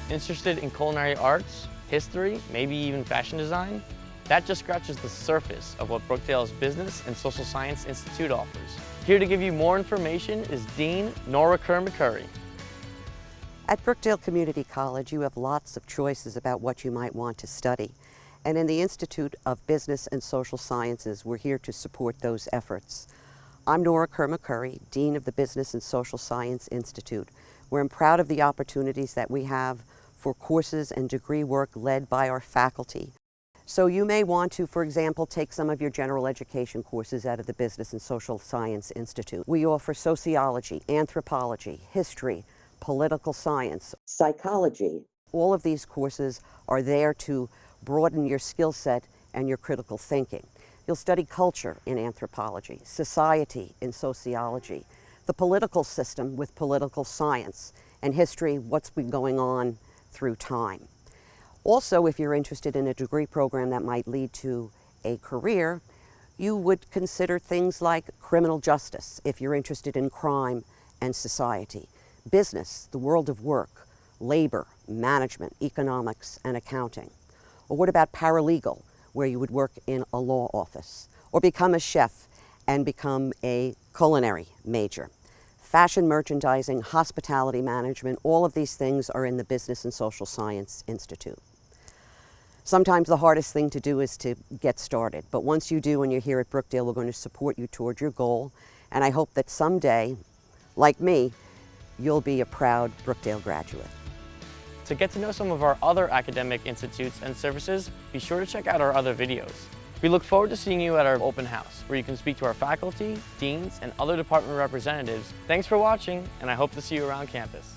Interested in culinary arts, history, maybe even fashion design? That just scratches the surface of what Brookdale's Business and Social Science Institute offers. Here to give you more information is Dean Norah Kerr McCurry. At Brookdale Community College, you have lots of choices about what you might want to study. And in the Institute of Business and Social Sciences, we're here to support those efforts. I'm Norah Kerr McCurry, Dean of the Business and Social Science Institute, where I'm proud of the opportunities that we have for courses and degree work led by our faculty. So you may want to, for example, take some of your general education courses out of the Business and Social Science Institute. We offer sociology, anthropology, history, political science, psychology. All of these courses are there to broaden your skill set and your critical thinking. You'll study culture in anthropology, society in sociology, the political system with political science, and history, what's been going on through time. Also, if you're interested in a degree program that might lead to a career, you would consider things like criminal justice, if you're interested in crime and society, business, the world of work, labor, management, economics, and accounting. Or what about paralegal, where you would work in a law office, or become a chef and become a culinary major. Fashion merchandising, hospitality management, all of these things are in the Business and Social Science Institute. Sometimes the hardest thing to do is to get started, but once you do and you're here at Brookdale, we're going to support you toward your goal, and I hope that someday, like me, you'll be a proud Brookdale graduate. To get to know some of our other academic institutes and services, be sure to check out our other videos. We look forward to seeing you at our open house, where you can speak to our faculty, deans, and other department representatives. Thanks for watching, and I hope to see you around campus.